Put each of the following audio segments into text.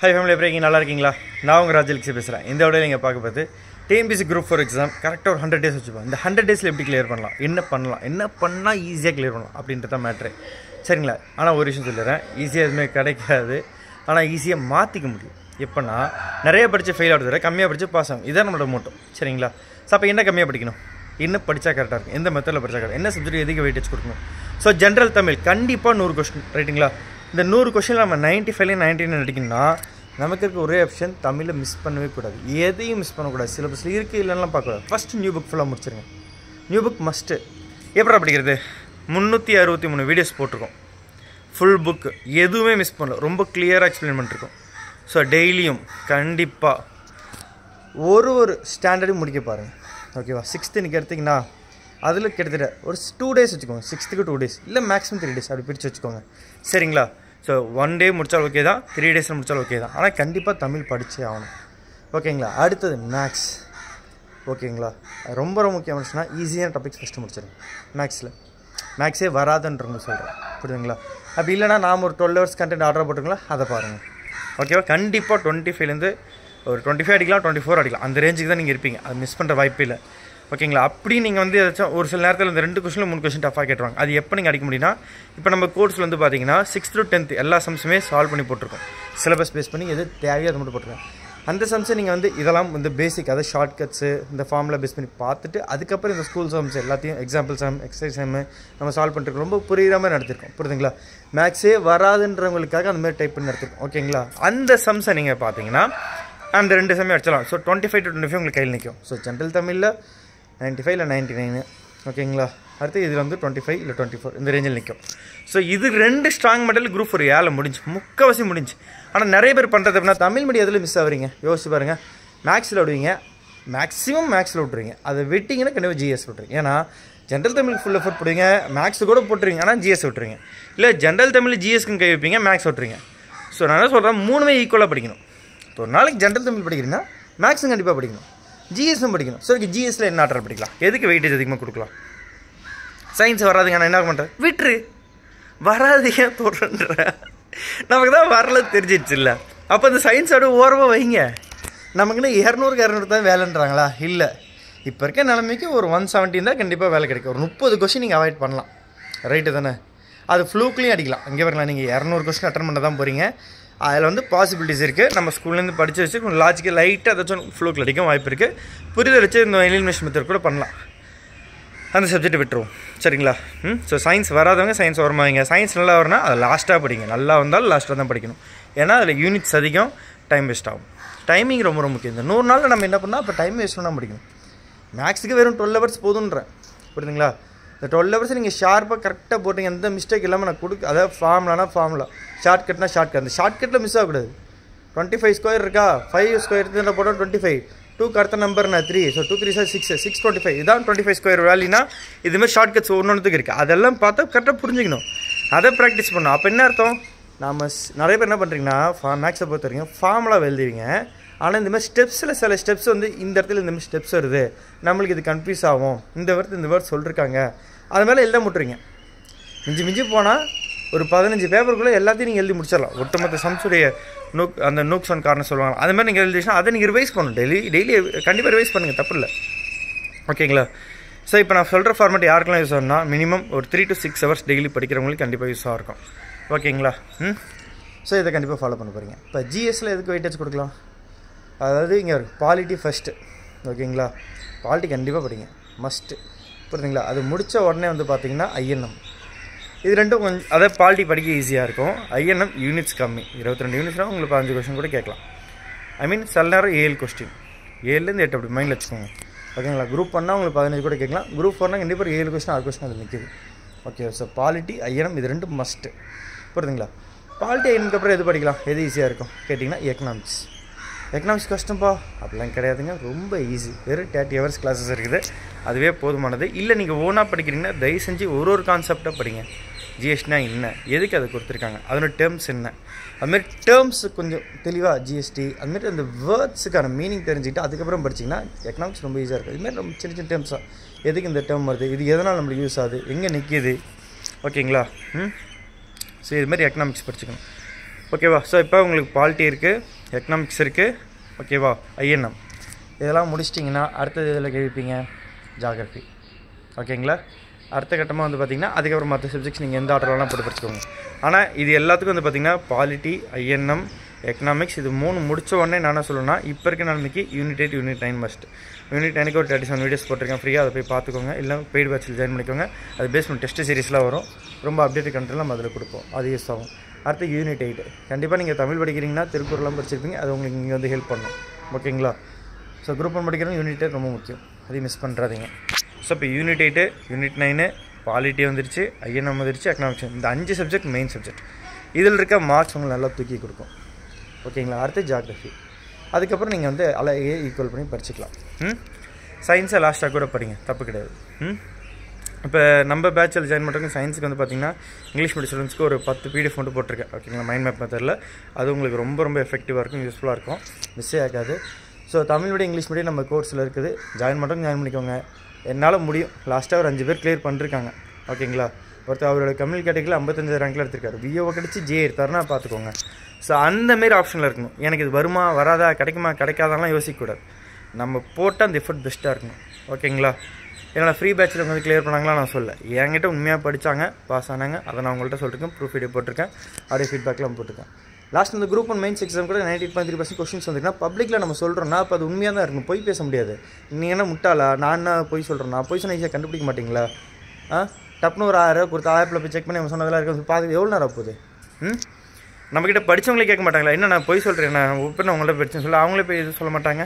Hi family, எப்படி இருக்கீங்க? நல்லா இருக்கீங்களா? நான் உங்கள் ராஜலக்ஷி பேசுகிறேன். இந்த விட நீங்கள் பார்க்க பார்த்து டிஎன்பிஎஸ்சி குரூப் 4 எக்ஸாம் கரெக்டாக ஒரு 100 டேஸ் வச்சுப்போம். இந்த 100 டேஸில் எப்படி கிளியர் பண்ணலாம், என்ன பண்ணால் ஈஸியாக கிளியர் பண்ணலாம் அப்படின்றத மேட்ரு, சரிங்களா? ஆனால் ஒரு விஷயம் சொல்லிடுறேன், ஈஸியாக எதுவுமே கிடைக்காது. ஆனால் ஈஸியாக மாற்றிக்க முடியும். எப்போனா நிறைய படித்து ஃபெயில் ஆகுது, கம்மியாக படித்து பாஸ் ஆகும். இதான் நம்மளோட மோட்டோ, சரிங்களா? ஸோ அப்போ என்ன கம்மியாக படிக்கணும், என்ன படித்தா கரெக்டாக இருக்கும், எந்த மெத்தடில் படித்தா கரெக்டாக, என்ன சப்ஜெக்ட் எதுக்கு வெயிட்டேஜ் கொடுக்கணும். ஸோ ஜென்ரல் தமிழ் கண்டிப்பாக 100 கொஸ்டின், ரைட்டுங்களா? இந்த 100 கொஸ்டின் நம்ம 95 99 அடிக்கணும்னா நமக்கு இருக்க ஒரே ஆப்ஷன் தமிழில் மிஸ் பண்ணவே கூடாது. எதையும் மிஸ் பண்ணக்கூடாது. சிலபஸில் இருக்குது இல்லைன்னா பார்க்கக்கூடாது. ஃபஸ்ட்டு நியூ புக் ஃபுல்லாக முடிச்சிருங்க. New book must. எப்படா படிக்கிறது? 363 வீடியோஸ் போட்டிருக்கோம். ஃபுல் புக்கு எதுவுமே மிஸ் பண்ணல, ரொம்ப கிளியராக எக்ஸ்பிளைன் பண்ணிருக்கோம். ஸோ டெய்லியும் கண்டிப்பாக ஒரு ஸ்டாண்டர்டும் முடிக்க பாருங்கள், ஓகேவா? 6th இன்றைக்கி எடுத்திங்கன்னா அதில் கிட்டத்தட்ட ஒரு 2 டேஸ் வச்சுக்கோங்க. 6th 2 டேஸ் இல்லை மேக்ஸிமம் 3 டேஸ் அப்படி பிரித்து வச்சுக்கோங்க, சரிங்களா? ஸோ 1 டே முடித்தால் ஓகே தான், 3 டேஸில் முடித்தாலும் ஓகே தான். ஆனால் கண்டிப்பாக தமிழ் படித்தே ஆகணும், ஓகேங்களா? அடுத்தது மேக்ஸ், ஓகேங்களா? ரொம்ப முக்கியமான ஈஸியான டாபிக்ஸ் ஃபஸ்ட்டு முடிச்சிடும். மேக்ஸே வராதுன்றவங்க சொல்கிறேன், புரியுதுங்களா? அப்படி இல்லைனா நாம் ஒரு 12 hours கண்டென்ட் ஆர்டர் போட்டுங்களா, அதை பாருங்கள், ஓகேவா? கண்டிப்பாக 25லேருந்து ஒரு 25 அடிக்கலாம், 24 அடிக்கலாம், அந்த ரேஞ்சுக்கு தான் நீங்கள் இருப்பீங்க. அது மிஸ் பண்ணுற வாய்ப்பே இல்லை, ஓகேங்களா? அப்படி நீங்கள் வந்து ஏதாச்சும் ஒரு சில நேரத்தில் இந்த 2 கொஸ்டினில் 3 கொஸ்டின் டஃபாக கேட்டுருவாங்க. அது எப்போ நீங்கள் அடிக்க முடியும்னா, இப்போ நம்ம கோர்ஸில் வந்து பார்த்தீங்கன்னா 6th to 10th எல்லா சம்ஸுமே சால்வ் பண்ணி போட்டிருக்கோம். சிலபஸ் பேஸ் பண்ணி எது தேவையோ அதை மட்டும் போட்டிருக்கேன். அந்த சம்ஸை நீங்கள் வந்து இதெல்லாம் வந்து பேசிக், அதாவது ஷார்ட்கட்ஸு, இந்த ஃபார்மில் பேஸ் பண்ணி பார்த்துட்டு அதுக்கப்புறம் இந்த ஸ்கூல் சம்ஸ் எல்லாத்தையும் எக்ஸாம்பிள் சம், எக்ஸசைஸ் சம் நம்ம சால்வ் பண்ணிருக்கோம். ரொம்ப புரியுற மாதிரி நடத்திருக்கோம், புரியுதுங்களா? மேக்ஸே வராதுன்றவங்களுக்காக அந்த மாதிரி டைப் பண்ணி நடத்திருக்கோம், ஓகேங்களா? அந்த சம்ஸை நீங்கள் பார்த்தீங்கன்னா அந்த 2 சம்மே அடிச்சலாம். ஸோ 25 to 25 உங்களுக்கு கையில் நிற்கும். ஸோ ஜென்ரல் தமிழில் 95 இல்லை 99, ஓகேங்களா? அடுத்து இதில் வந்து 25 இல்லை 24 இந்த ரேஞ்சில் நிற்கும். ஸோ இது 2 ஸ்ட்ராங் மெட்டல் குரூப் 4 ஏழை முடிஞ்சு, முக்கால்வாசி முடிஞ்சு. ஆனால் நிறைய பேர் பண்ணுறது அப்படின்னா தமிழ் மீடியம் எதில் மிஸ் ஆகிறீங்க யோசிச்சு பாருங்கள். மேக்ஸில் விடுவீங்க, மேக்ஸிமம் மேக்ஸில் விட்ருவீங்க. அதை விட்டிங்கன்னா கண்டிப்பாக ஜிஎஸ் விட்ருவீங்க. ஏன்னா ஜென்ரல் தமிழுக்கு ஃபுல் எஃபர்ட் போடுவீங்க, மேக்ஸு கூட போட்டுருவீங்க, ஆனால் ஜிஎஸ் விட்ருவீங்க. இல்லை ஜென்ரல் தமிழ் ஜிஎஸ்க்கு கை வைப்பீங்க, மேக்ஸ் விட்ருவீங்க. ஸோ நான் என்ன சொல்கிறேன், 3மே ஈக்குவலாக படிக்கணும். இப்போ ஒரு நாளைக்கு ஜென்ரல் தமிழ் படிக்கிறீங்கன்னா மேக்ஸும் கண்டிப்பாக படிக்கணும், ஜிஎஸும் படிக்கணும். ஸோ ஜிஎஸ்சில் என்ன ஆர்டர் படிக்கலாம், எதுக்கு வெயிட்டேஜ் அதிகமாக கொடுக்கலாம்? சயின்ஸ் வராதுங்க, நான் என்ன பண்ணுறேன், விட்டுரு. வராது ஏன் தோன்றன்ற, நமக்கு தான் வரல தெரிஞ்சிடுச்சு இல்லை? அப்போ அந்த சயின்ஸோட ஓரமாக வைங்க. நமக்குன்னு 200க்கு 200 தான் வேலைன்றாங்களா? இல்லை, இப்போ இருக்க நிலைமைக்கு ஒரு 170 தான் கண்டிப்பாக வேலை கிடைக்கும். ஒரு 30 கொஸ்டின் நீங்கள் அவாய்ட் பண்ணலாம், ரைட்டு தானே? அது ஃப்ளூக்லேயும் அடிக்கலாம். இங்கே வரலாம், நீங்கள் 200 கொஸ்டின் அட்டன் பண்ண தான் போகிறீங்க. அதில் வந்து பாசிபிலிட்டிஸ் இருக்குது. நம்ம ஸ்கூல்லேருந்து படித்து வச்சு கொஞ்சம் லாஜிக்கல் லைட்டாக ஏதாச்சும் ஃப்ளூக்கில் அடிக்கும் வாய்ப்பு இருக்குது. புரிதல் வச்சு இந்த எலிமினேஷன் மெத்தட் கூட பண்ணலாம். அந்த சப்ஜெக்ட்டை விட்டுருவோம், சரிங்களா? ஸோ சயின்ஸ் வராதவங்க சயின்ஸ் வரமாங்க. சயின்ஸ் நல்லா வரனா அதை லாஸ்ட்டாக படிங்க. நல்லா வந்தாலும் லாஸ்ட்டாக தான் படிக்கணும். ஏன்னா அதில் யூனிட்ஸ் அதிகம், டைம் வேஸ்ட் ஆகும். டைமிங் ரொம்ப முக்கியம். இந்த 100 நாளில் நம்ம என்ன பண்ணால் அப்போ டைம் வேஸ்ட் பண்ணால் படிக்கணும். மேக்ஸுக்கு வெறும் 12 hours போதுன்றேன், புரியுதுங்களா? இந்த 12 hours நீங்கள் ஷார்ப்பாக கரெக்டாக போட்டிங்க, எந்த மிஸ்டேக் இல்லாமல் நான் அதாவது ஃபார்முலானா ஃபார்முலா, ஷார்ட்கட்னா ஷார்ட்கட். அந்த ஷார்ட்கட்டில் மிஸ் ஆகக்கூடாது. 25 ஸ்கொயர் இருக்கா, 5 ஸ்கொயர் போட்டால் 25, 2க்கு அடுத்த நம்பர் நான் 3, ஸோ 2 3 6, 625, இதான் 25 ஸ்கொயர் வேல்யூனா இதுமாதிரி ஷார்ட்கட்ஸ் ஒன்றுத்துக்கு இருக்குது. அதெல்லாம் பார்த்தா கரெக்டாக புரிஞ்சுக்கணும், அதை ப்ராக்டிஸ் பண்ணணும். அப்போ என்ன அர்த்தம், நம்ம நிறைய பேர் என்ன பண்ணுறீங்கன்னா மேக்ஸை பொறுத்த வரைக்கும் ஃபார்முலா எழுதுவீங்க. ஆனால் இந்த மாதிரி ஸ்டெப்ஸில் சில ஸ்டெப்ஸ் வந்து இந்த இடத்துல இந்த மாதிரி ஸ்டெப்ஸ் வருது, நம்மளுக்கு இது கன்ஃபியூஸ் ஆகும், இந்த வேர்ட் சொல்லியிருக்காங்க, அது மேலே எழுத முட்டுறீங்க. மிஞ்சி போனால் ஒரு 15 பேப்பருக்குள்ளே எல்லாத்தையும் நீங்கள் எழுதி முடிச்சிடலாம். ஒட்டுமொத்த சம்ஸுடைய அந்த நோக்ஸ் அண்ட் கார்னர் சொல்லுவாங்க, அது மாதிரி நீங்கள் எழுதிச்சுன்னா அதை நீங்கள் ரிவைஸ் பண்ணணும். டெய்லி கண்டிப்பாக ரிவைஸ் பண்ணுங்கள், தப்பு இல்லை, ஓகேங்களா? ஸோ இப்போ நான் சொல்கிற ஃபார்மேட் யாருக்கெல்லாம் யூஸ் ஆகும்னா மினிமம் ஒரு 3 to 6 hours டெய்லி படிக்கிறவங்களுக்கு கண்டிப்பாக யூஸாக இருக்கும், ஓகேங்களா? ஸோ இதை கண்டிப்பாக ஃபாலோ பண்ண போகிறீங்க. இப்போ ஜிஎஸ்சில் எதுக்கு வெயிட்டேஜ் கொடுக்கலாம், அதாவது இங்கே பாலிட்டி ஃபஸ்ட்டு, ஓகேங்களா? பாலிட்டி கண்டிப்பாக படிங்க, மஸ்ட்டு, புரியுதுங்களா? அது முடித்த உடனே வந்து பார்த்தீங்கன்னா ஐஎன்எம், இது ரெண்டும் கொஞ்சம் அதாவது பாலிட்டி படிக்க ஈஸியாக இருக்கும். ஐஎன்எம் யூனிட்ஸ் கம்மி, 22 யூனிட்ஸ்னால் உங்களுக்கு 15 கொஸ்டின் கூட கேட்கலாம். சில நேரம் 7 கொஸ்டின், 7லேருந்து 8 அப்படி மைண்டில் வச்சுக்கோங்க, ஓகேங்களா? குரூப் பண்ணால் உங்களுக்கு 15 கூட கேட்கலாம். குரூப் 4னால் கண்டிப்பாக 7 கொஸ்டின் 6 கொஸ்டின் அது நிற்கிது, ஓகே? ஸோ பாலிட்டி ஐஎன்எம் இது ரெண்டும் மஸ்ட்டு, புரியுதுங்களா? பாலிட்டி ஐஎனுக்கு அப்புறம் எது படிக்கலாம், எது ஈஸியாக இருக்கும் கேட்டிங்கன்னா எக்கனாமிக்ஸ் கஷ்டம்பா அப்படிலாம் கிடையாதுங்க, ரொம்ப ஈஸி. வெறும் 30 hours கிளாஸஸ் இருக்குது, அதுவே போதுமானது. இல்லை நீங்கள் ஓனாக படிக்கிறீங்கன்னா தயவு செஞ்சு ஒரு கான்செப்டாக படிங்க. ஜிஎஸ்டினா என்ன, எதுக்கு அதை கொடுத்துருக்காங்க, அதோட டேர்ம்ஸ் என்ன, அதுமாரி டேர்ம்ஸ் கொஞ்சம் தெளிவாக ஜிஎஸ்டி அதுமாரி அந்த வேர்ட்ஸுக்கான மீனிங் தெரிஞ்சுக்கிட்டு அதுக்கப்புறம் படிச்சிங்கன்னா எக்கனாமிக்ஸ் ரொம்ப ஈஸியாக இருக்கும். இதுமாதிரி ரொம்ப சின்ன டேர்ம்ஸாக எதுக்கு இந்த டேர்ம் வருது, இது எதனால் நம்மளுக்கு யூஸ் ஆகுது, எங்கே நிற்கிது, ஓகேங்களா? ஸோ இதுமாதிரி எக்கனாமிக்ஸ் படிச்சுக்கணும். ஓகேவா? ஸோ இப்போ உங்களுக்கு பாலிட்டி இருக்குது, எக்கனாமிக்ஸ் இருக்குது, ஓகேவா, ஐஎன்எம் இதெல்லாம் முடிச்சிட்டிங்கன்னா அடுத்தது இதில் கேட்பீங்க ஜாகிரஃபி. ஓகேங்களா? அடுத்த கட்டமாக வந்து பார்த்திங்கன்னா அதுக்கப்புறம் மற்ற சப்ஜெக்ட்ஸ் நீங்கள் எந்த ஆர்டர்லாம் போட்டு படிச்சுக்கோங்க. ஆனால் இது எல்லாத்துக்கும் வந்து பார்த்திங்கன்னா பாலிட்டி, ஐஎன்எம், எக்கனாமிக்ஸ் இது 3 முடித்த உடனே நான் என்ன சொல்லணும்னா இப்போ இருக்க நிலைமைக்கு யூனிட் 8 யூனிட் 9 மஸ்ட். யூனிட் 9க்கு ஒரு 37 வீடியோஸ் போட்டிருக்கேன் ஃப்ரீயாக, அதை போய் பார்த்துக்கோங்க. இல்லை பெய்டு பேட்சில் ஜாயின் பண்ணிக்கோங்க. அது பேஸ் பண்ணி டெஸ்ட் சீரிஸ்லாம் வரும், ரொம்ப அப்டேட் கண்டென்ட் நம்ம அதில் கொடுப்போம், அது யூஸ் ஆகும். அடுத்து யூனிட் 8 கண்டிப்பாக நீங்கள் தமிழ் படிக்கிறீங்கன்னா திருக்குறள்லாம் படிச்சிருப்பீங்க, அது உங்களுக்கு இங்கே வந்து ஹெல்ப் பண்ணும். ஓகேங்களா? ஸோ குரூப் 1 படிக்கிறது யூனிட் 8 ரொம்ப முக்கியம், அதையும் மிஸ் பண்ணுறாதீங்க. ஸோ இப்போ யூனிட் 8 யூனிட் 9 பாலிட்டி வந்துருச்சு, ஐஎன்எம் வந்துருச்சு, எக்கனாமிக்ஸ், இந்த 5 சப்ஜெக்ட் மெயின் சப்ஜெக்ட். இதில் இருக்க மார்க்ஸ் உங்களுக்கு நல்லா தூக்கி கொடுக்கும். ஓகேங்களா? அடுத்து ஜியாகிரஃபி, அதுக்கப்புறம் நீங்கள் வந்து அலையே ஈக்குவல் பண்ணி படிச்சுக்கலாம். சயின்ஸை லாஸ்ட்டாக கூட படிங்க, தப்பு கிடையாது. இப்போ நம்ம பேட்சில் ஜாயின் பண்ணுறதுக்கு சயின்ஸுக்கு வந்து பார்த்திங்கன்னா இங்கிலீஷ் மீடியம் ஸ்டூடெண்ட்ஸ்க்கு ஒரு 10 பிடிஎஃப் மட்டும் போட்டிருக்கேன். ஓகேங்களா? மைண்ட் மேப் மெத்தடில் அது உங்களுக்கு ரொம்ப ரொம்ப எஃபெக்டிவாக இருக்கும், யூஸ்ஃபுல்லாக இருக்கும், மிஸ்ஸே ஆகாது. So Tamil medium English medium நம்ம கோர்ஸில் இருக்குது, ஜாயின் பண்ணுறதுக்கு ஜாயின் பண்ணிக்கோங்க. என்னால் முடியும், லாஸ்ட்டாக ஒரு 5 பேர் கிளியர் பண்ணிருக்காங்க. ஓகேங்களா? ஒருத்தர் அவரோட கம்யூனல் கேட்டகரியில் 55 ரேங்கில் எடுத்திருக்காரு, விஓ கிடச்சி ஜே எடுத்தாருன்னா பார்த்துக்கோங்க. ஸோ அந்தமாரி ஆப்ஷனில் இருக்கணும். எனக்கு இது வருமா வராதா கிடைக்குமா கிடைக்காதாலாம் யோசிக்கக்கூடாது, நம்ம போட்டால் அந்த எஃபர்ட் பெஸ்ட்டாக இருக்கணும். ஓகேங்களா? என்னோடய ஃப்ரீ பேட்சில் வந்து கிளியர் பண்ணாங்களா நான் சொல்ல, என்கிட்ட உண்மையாக படித்தாங்க, பாஸ் ஆனாங்க, அதை நான் உங்கள்கிட்ட சொல்லியிருக்கேன், ப்ரூஃப் வீடியோ போட்டிருக்கேன், அப்படியே ஃபீட்பேக்லாம் போட்டிருக்கேன். லாஸ்ட் இந்த குரூப் 1 மெயின்ஸ் எக்ஸாம் கூட 98.3% கொஸ்டின்ஸ் வந்துருக்குன்னா பப்ளிக்கில் நம்ம சொல்கிறோம்னா அப்போ அது உண்மையாக தான் இருக்கணும், போய் பேச முடியாது. நீங்கள் என்ன முட்டாளா, நான் என்ன போய் சொல்கிறேன்னா, போய் சொன்னால் ஈஸியாக கண்டுபிடிக்க மாட்டிங்களா? டப்புன்னு ஒரு 1000 கொடுத்து ஆப்பில் போய் செக் பண்ணி நம்ம சொன்னதெல்லாம் இருக்க பார்த்து எவ்வளோ நேரம் போகுது? நம்மக்கிட்ட படித்தவங்களே கேட்க மாட்டாங்களா, என்ன நான் போய் சொல்கிறேன், நான் இப்போ உங்கள்கிட்ட படிச்சேன்னு சொல்ல அவங்களே போய் எதுவும் சொல்ல மாட்டாங்க?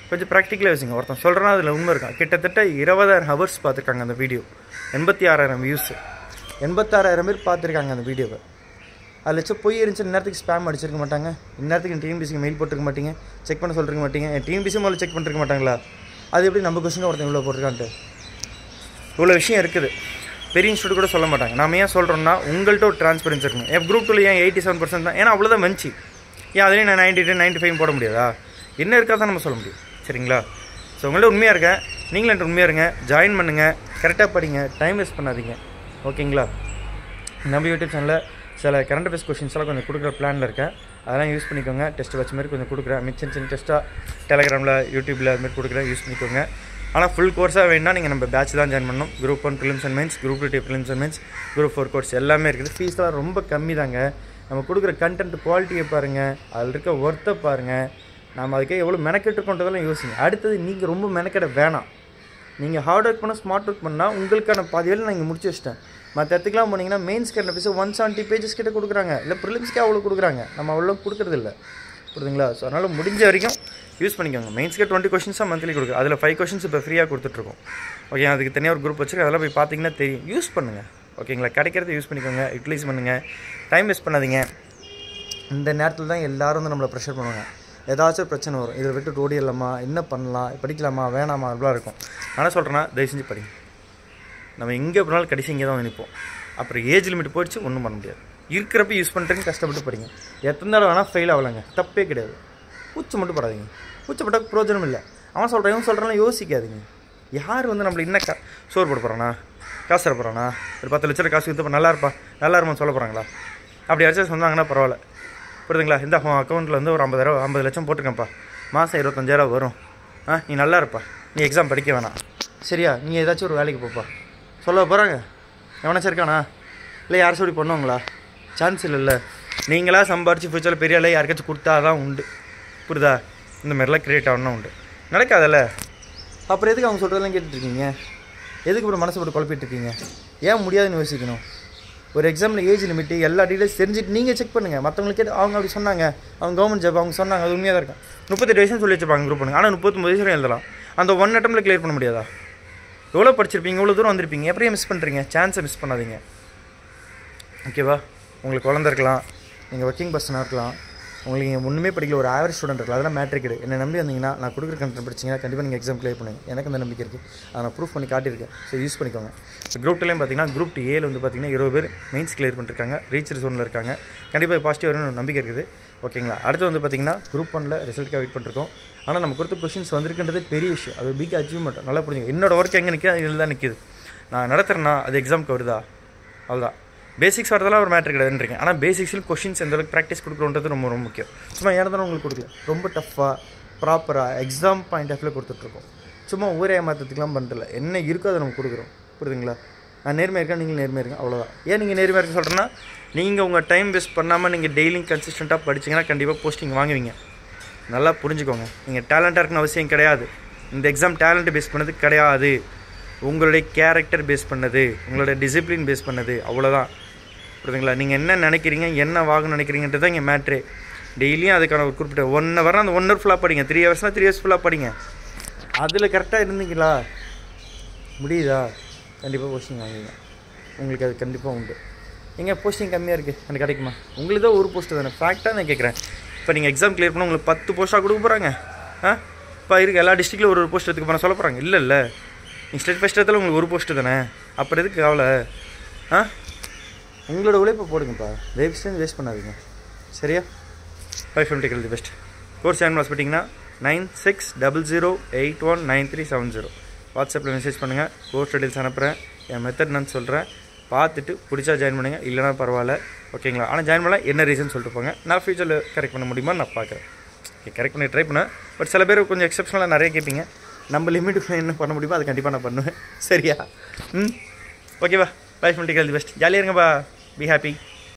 கொஞ்சம் ப்ராக்டிக்கலாக வச்சுங்க. ஒருத்தன் சொல்கிறேன்னா அதில் உண்மை இருக்கான். கிட்டத்தட்ட 20,000 ஹவர்ஸ் பார்த்துருக்காங்க அந்த வீடியோ, 86,000 வியூஸ், 86,000 பேர் பார்த்துருக்காங்க அந்த வீடியோவை. அதில் வச்சு போய் இருந்துச்சு, இந்நேரத்துக்கு ஸ்பேம் அடிச்சிருக்க மாட்டாங்க, இந்நேரத்துக்கு டிஎன்பிசிக்கு மெயில் போட்டிருக்க மாட்டீங்க, செக் பண்ண சொல்லிருக்க மாட்டீங்க, டிஎன்பிசி முதல்ல செக் பண்ணிருக்க மாட்டாங்களா? அது எப்படி நம்ம கொஸ்டின் ஒருத்தன் இவ்வளோ போட்டிருக்கான்ட்டு? இவ்வளோ விஷயம் இருக்குது, பெரிய இன்ஸ்டியூட் கூட சொல்ல மாட்டாங்க. நம்ம ஏன் சொல்கிறோம்னா உங்கள்கிட்ட ஒரு டிரான்ஸ்பரன்ஸ் இருக்கணும். என் குரூப் 2 ஏன் 87% தான், ஏன்னா அவ்வளோதான் வந்துச்சு. ஏன் அதுலேயும் நான் 92, 95 போட முடியாதா? என்ன இருக்காதான் நம்ம சொல்ல முடியும். சரிங்களா? ஸோ உங்கள்ட்ட உண்மையாக இருக்கேன், நீங்களும் என்கிட்ட உண்மையாக இருங்க, ஜாயின் பண்ணுங்கள், கரெக்டாக படிங்க, டைம் வேஸ்ட் பண்ணாதீங்க. ஓகேங்களா? நம்ம யூடியூப் சேனலில் சில கரண்ட் அஃபேர்ஸ் கொஸ்டின்ஸ்லாம் கொஞ்சம் கொடுக்குற பிளானில் இருக்கேன், அதெல்லாம் யூஸ் பண்ணிக்கோங்க. டெஸ்ட் வச்ச மாதிரி கொஞ்சம் கொடுக்குறேன், சின்ன டெஸ்ட்டாக டெலகிராமில் யூடியூப்பில் அதுமாதிரி கொடுக்குறேன், யூஸ் பண்ணிக்கோங்க. ஆனால் ஃபுல் கோர்ஸாக வேணுன்னா நீங்கள் நம்ம பேட்ச் தான் ஜாயின் பண்ணணும். Group 1 prelims and mains, group 2 prelims and mains, group 4 course எல்லாமே இருக்குது. ஃபீஸ்லாம் ரொம்ப கம்மி தாங்க. நம்ம கொடுக்குற கண்டென்ட் குவாலிட்டியை பாருங்கள், அதில் இருக்க ஒர்த்தை பாருங்கள், நம்ம அதுக்கே எவ்வளோ மெனக்கெட்டுருக்கோன்றதெல்லாம் யோசிங்க. அடுத்தது நீங்கள் ரொம்ப மெனக்கெட வேணாம், நீங்கள் ஹார்ட் ஒர்க் பண்ணால் ஸ்மார்ட் ஒர்க் பண்ணால் உங்களுக்கான பாதி வேலை நான் இங்கே முடிச்சு வச்சிட்டேன். மற்ற இடத்துக்குலாம் போனீங்கன்னா மெயின்ஸ் கரண்ட் அஃபேர்ஸ் 170 பேஜஸ் கிட்ட கொடுக்குறாங்க, இல்லை ப்ரிலிம்ஸ்க்கே அவ்வளோ கொடுக்குறாங்க, நம்ம அவ்வளோ கொடுக்குறதில்ல. புரியுதுங்களா? ஸோ அதனால் முடிஞ்ச வரைக்கும் யூஸ் பண்ணிக்கோங்க. மெயின்ஸ்க்கு 20 கொஸ்டின்ஸாக மந்த்லி கொடுக்குது, அதில் 5 கொஸ்டின்ஸ் இப்போ ஃப்ரீயாக கொடுத்துட்ருக்கோம். ஓகே, அதுக்கு தனியாக ஒரு குரூப் வச்சுருக்கு, அதெல்லாம் போய் பார்த்தீங்கன்னா தெரியும். யூஸ் பண்ணுங்கள். ஓகேங்களா? கிடைக்கிறத யூஸ் பண்ணிக்கோங்க, யூட்டிலைஸ் பண்ணுங்கள், டைம் வேஸ்ட் பண்ணாதீங்க. இந்த நேரத்தில் தான் எல்லோரும் வந்து நம்மளை ப்ரெஷர் பண்ணுவாங்க, ஏதாச்சும் ஒரு பிரச்சனை வரும், இதை விட்டு ஓடிடலாமா, என்ன பண்ணலாம், படிக்கலாமா வேணாமா, அப்படிலாம் இருக்கும். ஆனால் சொல்கிறேன்னா தயவு செஞ்சு படிங்க. நம்ம எங்கே போனாலும் கடைசி இங்கே தான் நினைப்போம், அப்புறம் ஏஜ் லிமிட் போயிடுச்சு, ஒன்றும் பண்ண முடியாது. இருக்கிறப்ப யூஸ் பண்ணுறதுக்கு கஷ்டப்பட்டு படிங்க. எத்தனை தடவை வேணால் ஃபெயில் ஆகலாங்க, தப்பே கிடையாது. பூச்சி மட்டும் படாதீங்க, பூச்சப்பட்ட பிரயோஜனம் இல்லை. அவன் சொல்கிறேன் இவன் சொல்கிறான் யோசிக்காதீங்க. யார் வந்து நம்மளை என்ன சோறு போட போகிறானா, காசு தர போகிறானா, ஒரு 10 லட்சம் காசு கொடுத்து நல்லா இருப்பா நல்லா இருமான்னு சொல்ல போகிறாங்களா? அப்படி யாராச்சும் சொன்னாங்கன்னா பரவாயில்ல. புரியுதுங்களா? இந்த அக்கௌண்ட்டில் வந்து ஒரு 50 லட்சம் போட்டிருக்கேன்ப்பா, மாதம் 25,000 வரும், நீ நல்லா இருப்பா, நீ எக்ஸாம் படிக்க வேணாம், சரியா, நீங்கள் ஏதாச்சும் ஒரு வேலைக்கு போப்பா சொல்ல போகிறாங்க. எவனாச்சும் இருக்கானா? இல்லை யாரும் சொல்லி பண்ணுவாங்களா? சான்ஸ் இல்லைல்ல. நீங்களாக சம்பாரித்து ஃபியூச்சரில் பெரிய ஆளை யாருக்காச்சும் கொடுத்தா தான் உண்டு. புரியுதா? இந்த மாதிரிலாம் க்ரியேட் ஆகணும் உண்டு, நடக்காதல்ல. அப்புறம் எதுக்கு அவங்க சொல்கிறதெல்லாம் கேட்டுட்ருக்கீங்க? எதுக்கு அப்புறம் மனசை போட்டு குழப்பிட்டுருக்கீங்க? ஏன் முடியாதுன்னு யோசிக்கணும்? ஒரு எக்ஸாமில் ஏஜ் லிமிட்டு எல்லா டீட்டெயில்ஸ் தெரிஞ்சுட்டு நீங்கள் செக் பண்ணுங்கள். மற்றவங்களுக்கு அவங்க அப்படி சொன்னாங்க, அவங்க கவர்மெண்ட் ஜாப் அவங்க சொன்னாங்க, அது உண்மையாக தான் இருக்கும். 38 வயசுன்னு சொல்லி வச்சுப்பாங்க குரூப் பண்ணுங்க, ஆனால் 39 வயசு எழுதலாம். அந்த 1 அட்டம்ப்ட்டில் கிளியர் பண்ண முடியாதா? எவ்வளோ படிச்சிருப்பீங்க, எவ்வளோ தூரம் வந்திருப்பீங்க, எப்படியே மிஸ் பண்ணுறீங்க? சான்ஸை மிஸ் பண்ணாதீங்க. ஓகேவா? உங்களுக்கு குழந்தை இருக்கலாம், நீங்கள் ஒர்க்கிங் பர்சனாக இருக்கலாம், உங்களுக்கு நீங்கள் ஒன்றுமே படிக்கல, ஒரு ஆவரேஜ் ஸ்டூடெண்ட் இருக்கலாம், அதெல்லாம் மேட்ரிக் கிடையாது. என்னை நம்பி வந்தீங்கன்னா நான் கொடுக்குற கண்டென்ட் படிச்சிங்கன்னா கண்டிப்பாக நீங்கள் எக்ஸாம் கிளியர் பண்ணுங்க. எனக்கு அந்த நம்பிக்கை இருக்குது, அதை நான் ப்ரூஃப் பண்ணி காட்டியிருக்கேன். ஸோ யூஸ் பண்ணிக்கோங்க. இப்போ குரூப் 2லேயும் பார்த்தீங்கன்னா குரூப் 2A வந்து பார்த்தீங்கன்னா 20 பேர் மெயின்ஸ் கிளியர் பண்ணிருக்காங்க, ரீச்சர் ஜோனில் இருக்காங்க. கண்டிப்பாக பாசிட்டிவ் வரும்னு நம்பிக்கை இருக்குது. ஓகேங்களா? அடுத்து வந்து பார்த்தீங்கன்னா குரூப் 1ல் ரிசல்ட்டுக்காக வெயிட் பண்ணிருக்கோம். ஆனால் நம்ம கொடுத்த கொஷின்ஸ் வந்திருக்கின்றது பெரிய விஷயம், அது பிக் அச்சீவ்மெண்ட். நல்லா புரிஞ்சுங்க. என்னோட ஒர்க் எங்கே நிற்கிது, இதில் தான் நிற்கிது. நான் நடத்துகிறேன்னா அது எக்ஸாமுக்கு வருதா, அவ்வளோதான். பேசிக்ஸ் வரதெல்லாம் ஒரு மேட்ரு கிடையாதுன்றீங்க. ஆனால் பேசிக்ஸில் கொஷின்ஸ் எந்த அளவுக்கு ப்ராக்டிஸ் கொடுக்குறோன்றது ரொம்ப ரொம்ப முக்கியம். சும்மா ஏன்னா உங்களுக்கு கொடுக்கல, ரொம்ப டஃப்பாக ப்ராப்பராக எக்ஸாம் பாயிண்ட் ஆஃப் வியூ கொடுத்துட்ருக்கோம். சும்மா ஊரே ஏமாற்றத்துக்குலாம் பண்ணுறல, என்ன இருக்கோ அதை நம்ம கொடுக்குறோம். புரியுதுங்களா? நான் நேர்மையாக இருக்கேன், நீங்கள் நேர்மையாக இருக்கேன், அவ்வளோதான். ஏன் நீங்கள் நேர்மையாக இருக்க சொல்கிறேன்னா, நீங்கள் உங்கள் டைம் வேஸ்ட் பண்ணாமல் நீங்கள் டெய்லியும் கன்சிஸ்டண்ட்டாக படிச்சிங்கன்னா கண்டிப்பாக போஸ்டிங் வாங்குவீங்க. நல்லா புரிஞ்சுக்கோங்க. நீங்கள் டேலண்ட்டாக இருக்குன்னு அவசியம் கிடையாது. இந்த எக்ஸாம் டேலண்ட்டு பேஸ் பண்ணது கிடையாது, உங்களுடைய கேரக்டர் பேஸ் பண்ணது, உங்களுடைய டிசிப்ளின் பேஸ் பண்ணது, அவ்வளோதான். புரியுதுங்களா? நீங்கள் என்ன நினைக்கிறீங்க, என்ன வாங்கணும்னு நினைக்கிறீங்கன்றது தான் இங்கே மேட்ரு. டெய்லியும் அதுக்கான ஒரு குறிப்பிட்ட 1 hour அந்த 1 hour ஃபுல்லாக படிங்க. 3 hours 3 hours ஃபுல்லாக படிங்க. அதில் கரெக்டாக இருந்தீங்களா, முடியுதா, கண்டிப்பாக போஸ்டிங் வாங்குவீங்க. உங்களுக்கு அது கண்டிப்பாக உண்டு. எங்கே போஸ்டிங் கம்மியாக இருக்குது, எனக்கு கிடைக்குமா? உங்களுக்கு தான் ஒரு போஸ்ட்டு தானே, ஃபேக்டாக நான் கேட்குறேன். இப்போ நீங்கள் எக்ஸாம் கிளியர் பண்ணால் உங்களுக்கு 10 போஸ்ட்டாக கொடுக்க போகிறாங்க. இப்போ இருக்குது எல்லா டிஸ்ட்ரிக்டில் ஒரு போஸ்ட் எடுத்துக்க போனால் சொல்ல போகிறாங்க. இல்லை நீங்கள் ஸ்டேட் ஃபஸ்ட் இடத்துல உங்களுக்கு ஒரு போஸ்ட்டு தானே, அப்புறம் எதுக்கு கவலை? உங்களோட உழைப்பை போடுங்கப்பா, வேஸ்ட் பண்ணாதீங்க. சரியா? 550 பெஸ்ட் கோர்ஸ் ஜாயின் பண்ணிட்டீங்கன்னா 9600819370 வாட்ஸ்அப்பில் மெசேஜ் பண்ணுங்கள். கோர்ஸ் டீட்டெயில்ஸ் அனுப்புகிறேன், என் மெத்தட் நான் சொல்கிறேன். பார்த்துட்டு பிடிச்சா ஜாயின் பண்ணுங்கள், இல்லைனா பரவாயில்ல. ஓகேங்களா? ஆனால் ஜாயின் பண்ணலாம் என்ன ரீசன் சொல்லிட்டு போங்க. நான் ஃபியூச்சரில் கரெக்ட் பண்ண முடியுமா நான் பார்க்குறேன். ஓகே, கரெக்ட் பண்ணி ட்ரை பண்ணேன். பட் சில பேர் கொஞ்சம் எக்ஸப்ஷனலாக நிறைய கேட்பீங்க. நம்ம லிமிட்டுக்கு என்ன பண்ண முடியுமோ அது கண்டிப்பாக நான் பண்ணுவேன். சரியா? ஓகேவா? 550 பெஸ்ட். ஜாலியாக இருங்கப்பா, பி ஹாப்பி.